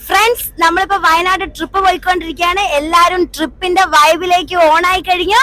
Friends, നമ്മളിപ്പോ Wayanad trip പോയിക്കൊണ്ടിരിക്കുകയാണ്. എല്ലാരും ട്രിപ്പിന്റെ വൈബിലേക്ക് ഓണായി കഴിഞ്ഞു.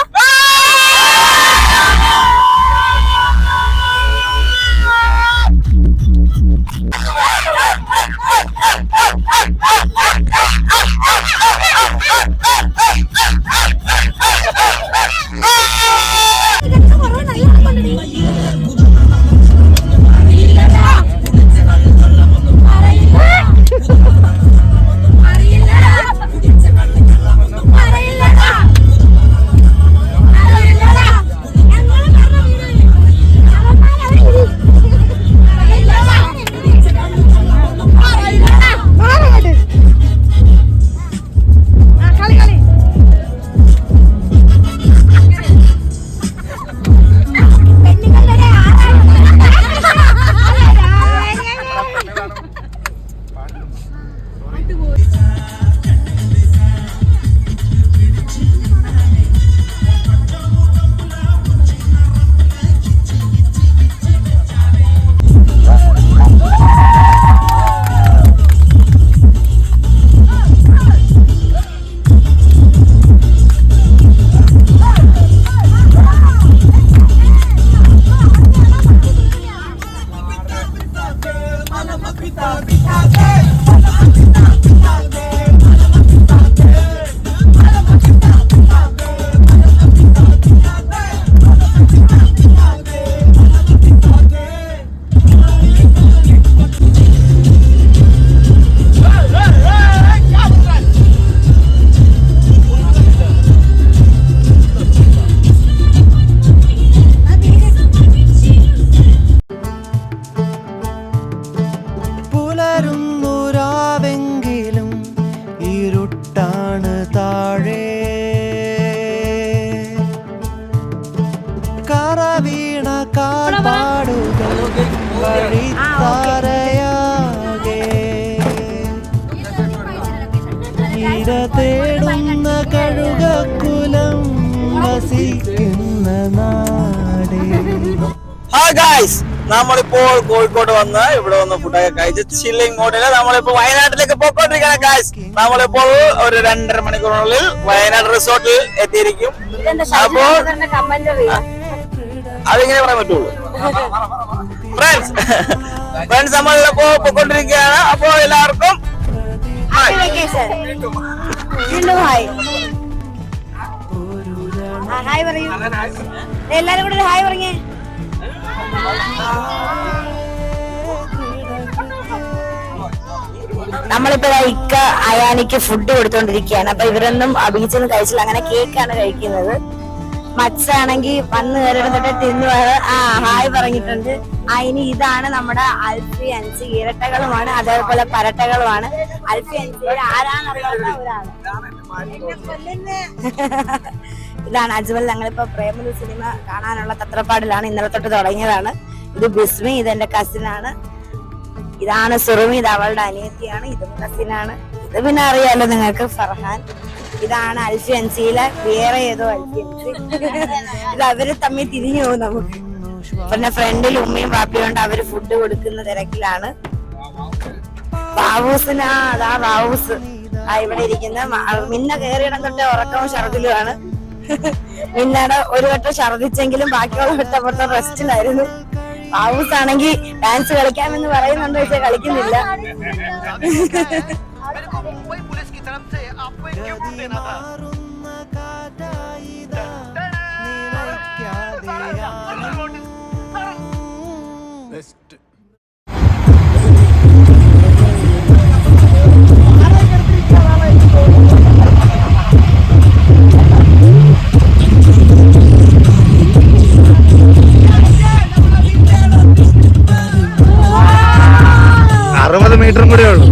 തേടുന്ന കഴുകക്കുലം വസിക്കുന്ന നാടേ. ഹായ് ഗായ്സ്, നമ്മളിപ്പോൾ കോഴിക്കോട് വന്ന് ഇവിടെ വന്ന് ഫുഡൊക്കെ കഴിച്ച് ചില്ലിംഗ് മോഡില് നമ്മളിപ്പോ വയനാട്ടിലേക്ക് പോയിക്കൊണ്ടിരിക്കുകയാണ് ഗായ്സ്. നമ്മളിപ്പോൾ ഒരു 2.5 മണിക്കൂറിനുള്ളിൽ വയനാട് റിസോർട്ടിൽ എത്തിയിരിക്കും. അപ്പോൾ അതിങ്ങനെ പറയാൻ പറ്റുള്ളൂ. ഫ്രണ്ട്സ് നമ്മളിപ്പോ പോയിക്കൊണ്ടിരിക്കുകയാണ്. അപ്പോ എല്ലാവർക്കും ഹായ് പറയൂ. എല്ലാരും കൂടെ ഹായ് പറഞ്ഞേ. നമ്മളിപ്പോ ഇക്ക അയാനിക്ക് ഫുഡ് കൊടുത്തോണ്ടിരിക്കുകയാണ്. അപ്പൊ ഇവരൊന്നും ബീച്ചിൽ നിന്ന് കഴിച്ചില്ല, അങ്ങനെ കേക്കാണ് കഴിക്കുന്നത്. മച്ചാണെങ്കിൽ വന്ന് കയറിയുടെ തൊട്ട് തിന്നു ഹായ് പറഞ്ഞിട്ടുണ്ട്. ഇനി ഇതാണ് നമ്മുടെ അൽഫി അൻസി. ഇരട്ടകളുമാണ്, അതേപോലെ പരട്ടകളുമാണ്. അൽഫി അൻസി ആരാന്നറിയാവുന്ന ഒരാള് ഇതാണ് അജ്മൽ. ഞങ്ങളിപ്പോ പ്രേമലു സിനിമ കാണാനുള്ള തത്രപ്പാടിലാണ്. ഇന്നലെ തൊട്ട് തുടങ്ങിയതാണ്. ഇത് ബിസ്മി, ഇതെന്റെ കസിനാണ്. ഇതാണ് സുറുമി, ഇത് അവളുടെ അനിയത്തിയാണ്. ഇതും കസിനാണ്. ഇത് പിന്നെ അറിയാലോ നിങ്ങൾക്ക്, ഫർഹാൻ. ഇതാണ് അൽഫി അൻസിയിലെ വേറെ ഏതോ അൽഫി അൻസി. ഇത് അവര് തമ്മിൽ തിരിഞ്ഞു പോകും നമുക്ക്. പിന്നെ ഫ്രണ്ടിൽ ഉമ്മയും പാപ്പിയും കൊണ്ട് അവര് ഫുഡ് കൊടുക്കുന്ന തിരക്കിലാണ്. ബാബൂസിന് അതാ ബാബൂസ് ഇവിടെ ഇരിക്കുന്ന. മിന്ന കയറിയിടം തൊട്ട് ഉറക്കവും ഛർദിലുമാണ്. മിന്നയുടെ ഒരു വട്ടം ഛർദിച്ചെങ്കിലും ബാക്കിയുള്ള വട്ടം മൊത്തം റെസ്റ്റിലായിരുന്നു. ബാബൂസ് ആണെങ്കിൽ ഡാൻസ് കളിക്കാമെന്ന് പറയുന്നുണ്ട്, പക്ഷെ കളിക്കുന്നില്ല. മീറ്ററും കൂടെ ഉള്ളൂ.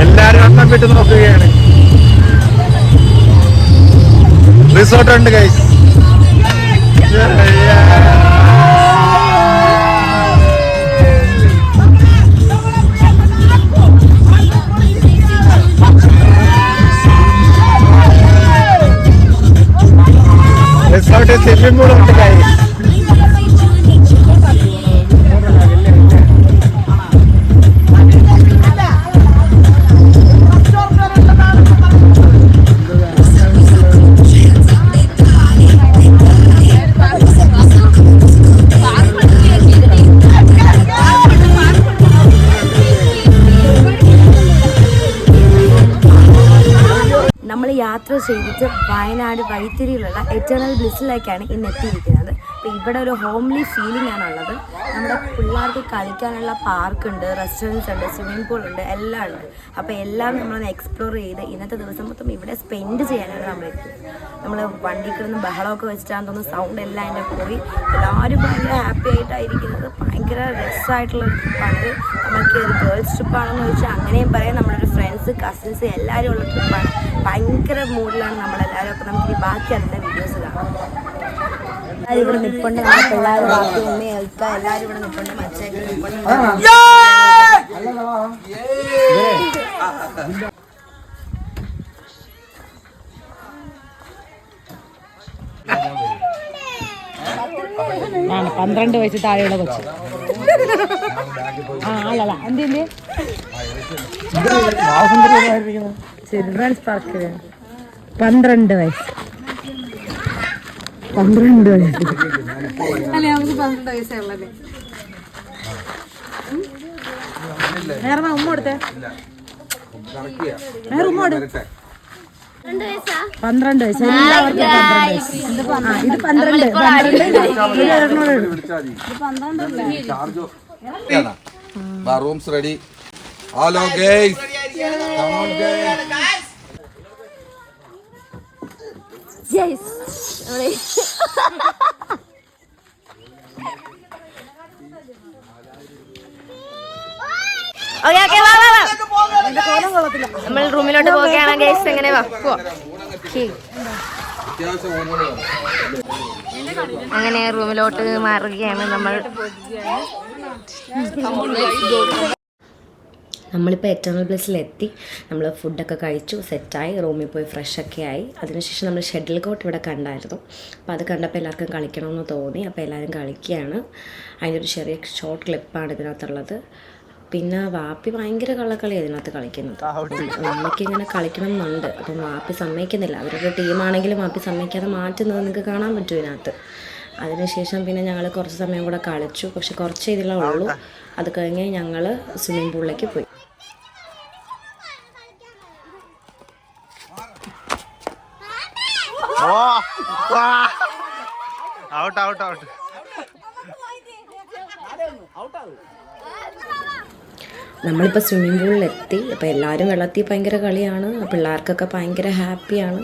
എല്ലാരും അന്നം വിട്ട് നോക്കുകയാണ്. റിസോർട്ട് ഉണ്ട് ഗൈസ്. സ്വിമ്മിംഗ് പൂൾ ഉണ്ട് ഗൈസ്. നമ്മൾ യാത്ര ചെയ്തിട്ട് വയനാട് വൈത്തിരിയിലുള്ള എറ്റേണൽ ബ്ലിസ്സിലേക്കാണ് ഇന്ന് എത്തിയിരിക്കുന്നത്. അപ്പോൾ ഇവിടെ ഒരു ഹോംലി ഫീലിംഗ് ആണുള്ളത്. നമ്മുടെ പിള്ളേർക്ക് കളിക്കാനുള്ള പാർക്കുണ്ട്, റെസ്റ്റോറൻറ്റ്സ് ഉണ്ട്, സ്വിമ്മിംഗ് പൂൾ ഉണ്ട്, എല്ലാം ഉണ്ട്. അപ്പോൾ എല്ലാം നമ്മളൊന്ന് എക്സ്പ്ലോർ ചെയ്ത് ഇന്നത്തെ ദിവസം മൊത്തം ഇവിടെ സ്പെൻഡ് ചെയ്യാനാണ് നമ്മൾ എത്തിയത്. നമ്മൾ വണ്ടി കിടന്ന് ബഹളമൊക്കെ വെച്ചിട്ടാണ് തോന്നുന്നു സൗണ്ട് എല്ലാം അതിൻ്റെ പോയി. എല്ലാവരും ഭയങ്കര ഹാപ്പി ആയിട്ടായിരിക്കുന്നത്. ഭയങ്കര രസമായിട്ടുള്ളൊരു ട്രിപ്പാണ്. നമുക്ക് ഒരു ഗേൾസ് ട്രിപ്പാണെന്ന് ചോദിച്ചാൽ അങ്ങനെയും പറയാം. നമ്മളൊരു ഫ്രണ്ട്സ് കസിൻസ് എല്ലാവരും ഉള്ള ട്രിപ്പാണ്. ഭയങ്കര മൂഡിലാണ് നമ്മളെല്ലാവരും. അപ്പോൾ നമുക്ക് ബാക്കി അതിൻ്റെ വീഡിയോസ് കാണാം. എല്ലാവരും ഇവിടെ നിൽപ്പുണ്ട്. നമ്മുടെ പിള്ളേർ ബാക്കി ഉമ്മ ഏൽക്കുക എല്ലാവരും ഇവിടെ നിൽപ്പുണ്ട്. മച്ചയൊക്കെ നിൽപ്പുണ്ട്. ആണ് 12 വയസ്സ് താഴെയുള്ള കൊച്ച്. അല്ലല്ല എന്തിന്റെ ചിൽഡ്രൻസ് പാർക്ക് 12 വയസ്സ്. 12 വയസ്സ് അല്ലേ? നമുക്ക് 12 വയസ്സേ ഉള്ളത്. നേരെ ഉമ്മ കൊടുത്തേ. നേരെ ഉമ്മ കൊടു. 12 വയസ്സ് എല്ലാവർക്കും 12 വയസ്സ്. ഇത് 12. Rooms ready. Hello guys, come on guys. നമ്മൾ റൂമിലോട്ട് പോവുകയാണ് ഗൈസ്. എങ്ങനെ അങ്ങനെ റൂമിലോട്ട് മാറുകയാണ് നമ്മൾ. നമ്മളിപ്പോൾ എറ്റേണൽ ബ്ലിസ്സിലെത്തി. നമ്മൾ ഫുഡൊക്കെ കഴിച്ചു, സെറ്റായി, റൂമിൽ പോയി ഫ്രഷൊക്കെ ആയി. അതിനുശേഷം നമ്മൾ ഷട്ടിൽ കോട്ട് ഇവിടെ കണ്ടായിരുന്നു. അപ്പോൾ അത് കണ്ടപ്പോൾ എല്ലാവർക്കും കളിക്കണമെന്ന് തോന്നി. അപ്പോൾ എല്ലാവരും കളിക്കുകയാണ്. അതിൻ്റെ ഒരു ചെറിയ ഷോർട്ട് ക്ലിപ്പാണ് ഇതിനകത്തുള്ളത്. പിന്നെ വാപ്പി ഭയങ്കര കള്ളക്കളിയാണ് ഇതിനകത്ത് കളിക്കുന്നത്. ഉമ്മയ്ക്ക് ഇങ്ങനെ കളിക്കണം എന്നുണ്ട്. അപ്പം വാപ്പി സമ്മതിക്കുന്നില്ല. അവരുടെ ടീമാണെങ്കിലും വാപ്പി സമ്മതിക്കാതെ മാറ്റുന്നത് നിങ്ങൾക്ക് കാണാൻ പറ്റും ഇതിനകത്ത്. അതിനുശേഷം പിന്നെ ഞങ്ങൾ കുറച്ച് സമയം കൂടെ കളിച്ചു. പക്ഷെ കുറച്ച് ഇതിലേ ഉള്ളൂ. അത് കഴിഞ്ഞ് ഞങ്ങൾ സ്വിമ്മിംഗ് പൂളിലേക്ക് പോയി. നമ്മളിപ്പോൾ സ്വിമ്മിംഗ് പൂളിലെത്തി. അപ്പോൾ എല്ലാവരും വെള്ളത്തിൽ ഭയങ്കര കളിയാണ്. പിള്ളേർക്കൊക്കെ ഭയങ്കര ഹാപ്പിയാണ്.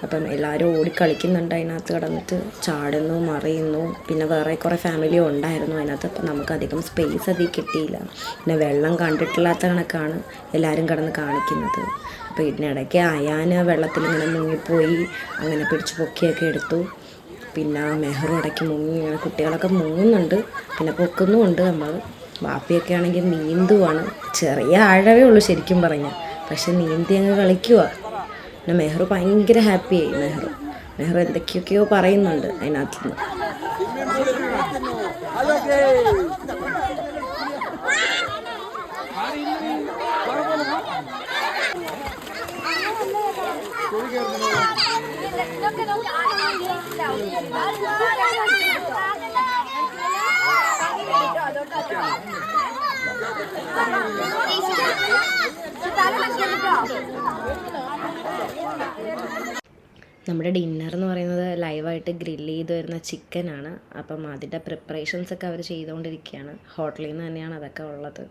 അപ്പം എല്ലാവരും ഓടിക്കളിക്കുന്നുണ്ട്. അതിനകത്ത് കിടന്നിട്ട് ചാടുന്നു, മറിയുന്നു. പിന്നെ വേറെ കുറേ ഫാമിലിയും ഉണ്ടായിരുന്നു അതിനകത്ത്. അപ്പം നമുക്കധികം സ്പേസ് അതിൽ കിട്ടിയില്ല. പിന്നെ വെള്ളം കണ്ടിട്ടില്ലാത്ത കണക്കാണ് എല്ലാവരും കിടന്ന് കാണിക്കുന്നത്. അപ്പോൾ ഇതിനിടയ്ക്ക് അയാൻ വെള്ളത്തിൽ ഇങ്ങനെ മുങ്ങിപ്പോയി. അങ്ങനെ പിടിച്ച് പൊക്കിയൊക്കെ എടുത്തു. പിന്നെ മെഹറും ഇടയ്ക്ക് മുങ്ങി. ഇങ്ങനെ കുട്ടികളൊക്കെ മുങ്ങുന്നുണ്ട്, പിന്നെ പൊക്കുന്നുമുണ്ട്. നമ്മൾ വാപ്പിയൊക്കെ ആണെങ്കിൽ നീന്തുവാണ്. ചെറിയ ആഴവേ ഉള്ളൂ ശരിക്കും പറഞ്ഞാൽ, പക്ഷെ നീന്തി അങ്ങ് കളിക്കുക. പിന്നെ മെഹ്റു ഭയങ്കര ഹാപ്പിയായി. മെഹ്റു എന്തൊക്കെയൊക്കെയോ പറയുന്നുണ്ട് അതിനകത്ത് നിന്ന്. നമ്മുടെ ഡിന്നർ എന്ന് പറയുന്നത് ലൈവായിട്ട് ഗ്രില്ല് ചെയ്ത് വരുന്ന ചിക്കനാണ്. അപ്പം അതിൻ്റെ പ്രിപ്പറേഷൻസൊക്കെ അവർ ചെയ്തുകൊണ്ടിരിക്കുകയാണ്. ഹോട്ടലിൽ നിന്ന് തന്നെയാണ് അതൊക്കെ ഉള്ളത്.